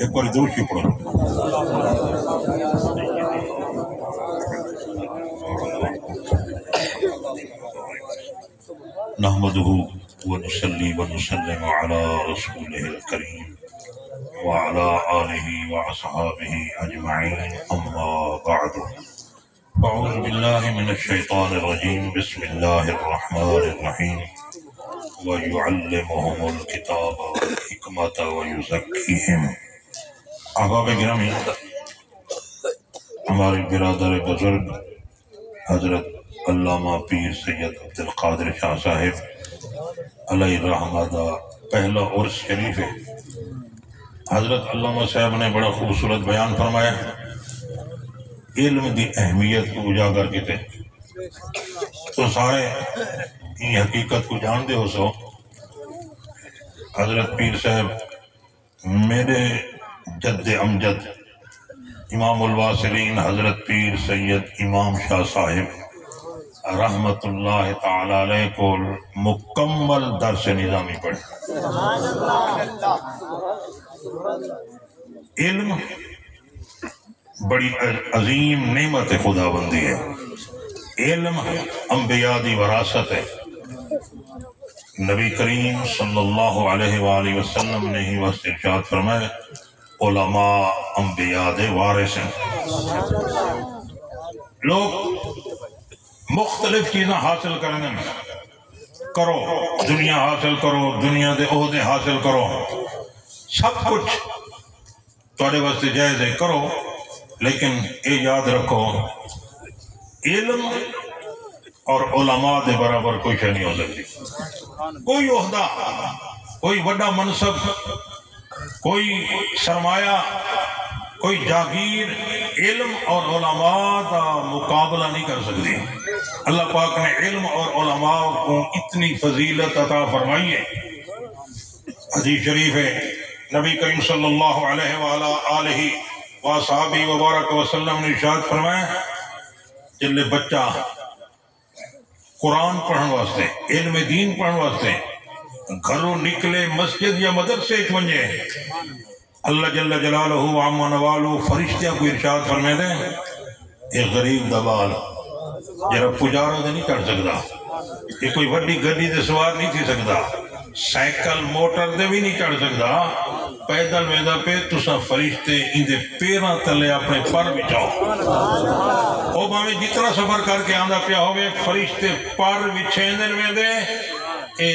ایک بار درود شریف پڑھو. نحمده ونصلي ونسلم على رسوله الكريم وعلى آله وأصحابه أجمعين أما بعد. أعوذ بالله من الشيطان الرجيم. بسم الله الرحمن الرحيم. ويعلمهم الكتاب والحكمة ويزكيهم. احباب گرامی، ہمارے برادر بزرگ حضرت علامہ پیر سید عبدالقادر شاہ صاحب علیہ رحمہ دا پہلا عرس شریف ہے. حضرت علامہ صاحب نے بڑا خوبصورت بیان فرمایا، علم دی اہمیت کو اجاگر کیتے تو سارے یہ حقیقت کو جان دے ہو. سو حضرت پیر صاحب میرے جد امجد امام الواصلین حضرت پیر سید امام شاہ صاحب رحمت اللہ تعالی علیہ کو مکمل درس نظامی پڑھے. علم بڑی عظیم نعمت خدا بندی ہے. علم انبیاء دی وراثت ہے. نبی کریم صلی اللہ علیہ وآلہ وسلم نے ہی وقت ارشاد فرمایا، علماء انبیاء دے وارث ہیں. لوگ مختلف چیزیں حاصل کرنے کرو، دنیا حاصل کرو، دنیا دے عہدے حاصل کرو، سب کچھ تھوڑے واسطے جائز ہے، کرو، لیکن یہ یاد رکھو علم اور علماء دے برابر کوئی شے نہیں ہو سکتی. کوئی عہدہ، کوئی بڑا منصب، کوئی سرمایہ، کوئی جاگیر علم اور علماء کا مقابلہ نہیں کر سکتی. اللہ پاک نے علم اور علماء کو اتنی فضیلت عطا فرمائی ہے. حدیث شریف ہے، نبی کریم صلی اللہ علیہ وآلہ وصحبہ وبارک وسلم نے ارشاد فرمایا، جلے بچہ قرآن پڑھن واسطے، علم دین پڑھن واسطے گھروں نکلے مسجد یا مدرسے ونجے، اللہ جل جلالہ وعما نوالہ فرشتیاں کو ارشاد فرمائے دیں، ایک غریب دبال جرا پجاروں دے نہیں چڑھ سکتا، یہ کوئی وڈی گڈی دے سوار نہیں تھی سکتا، سائیکل موٹر دے بھی نہیں چڑھ سکتا، پیدل ویدہ پہ تسا فرشتے ان دے پیراں تلے اپنے پر بچھاؤ. او باویں جتنا سفر کر کے آندہ پیا ہوئے فرشتے پر بچھیندن میں دے. اے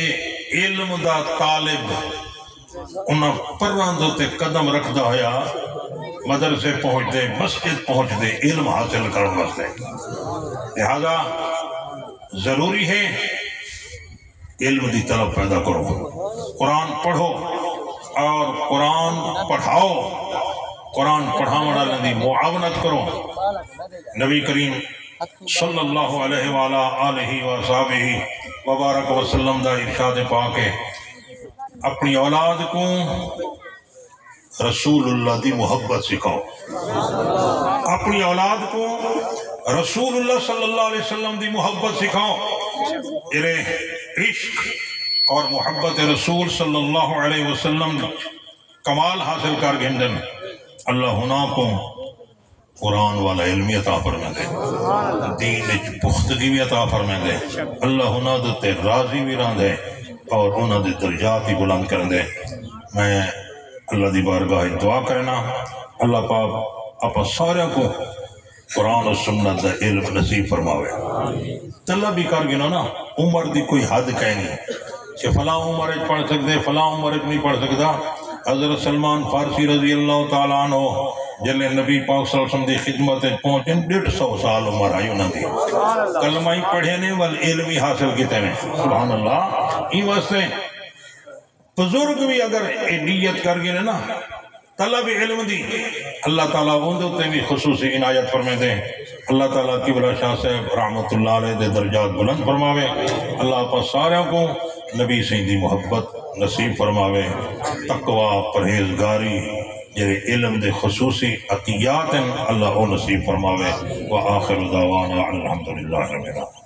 علم دا طالب انہاں پران دوتے قدم رکھ دا ہویا مدرسے پہنچ دے، مسجد پہنچ دے، علم حاصل کرنے واسطے. لہذا ضروری ہے علم دی طلب پیدا کرو، قرآن پڑھو اور قرآن پڑھاؤ، قرآن پڑھاؤں والا دی معاونت کرو. نبی کریم صلی اللہ علیہ وآلہ وصحبہ وبارک وسلم دا ارشاد پاک ہے، اپنی اولاد کو رسول اللہ دی محبت سکھاؤ، اپنی اولاد کو رسول اللہ صلی اللہ علیہ وسلم دی محبت سکھاؤ. عشق اور محبت رسول صلی اللہ علیہ وسلم کمال حاصل کر گندن اللہ ہنا کو قرآن والا علمی عطا فرمائے دے، دین پختگی بھی عطا فرمائے دے، اللہ ہنا دے راضی بھی رہن دے اور انہاں دے درجات ہی بلند کر دے. میں اللہ دی بارگاہ دعا کرنا اللہ پاک اپا سارے کو قرآن و سنت دا علم نصیب فرماوے. اللہ بھی کر گنا نا عمر دی کوئی حد کہیں نہیں کہ فلاں عمر پڑھ سکتے، فلاں عمر نہیں پڑھ سکتا. حضرت سلمان فارسی رضی اللہ تعالیٰ عنہ جلے نبی پاک صلی اللہ علیہ وسلم دی خدمت پہنچیں 150 سال عمر آئی انہوں دی، کلمہ ہی پڑھے نے والعلم ہی حاصل کیتے ہیں. سبحان اللہ. ہی واسطے بزرگ بھی اگر نیت کر گئے نا طلب علم دی، اللہ تعالیٰ اندھوتے بھی خصوصی عنایت فرمائے دیں. اللہ تعالیٰ قبلہ شاہ صاحب رحمت اللہ علیہ دے درجات بلند فرماوے. اللہ پاک سارے کو نبی سے دی محبت نصیب فرماوے، تقوی پرہیزگاری جڑے علم دے خصوصی عطیات ہیں اللہ او نصیب فرماوے. وآخر دعوانا الحمدللہ رب العالمین.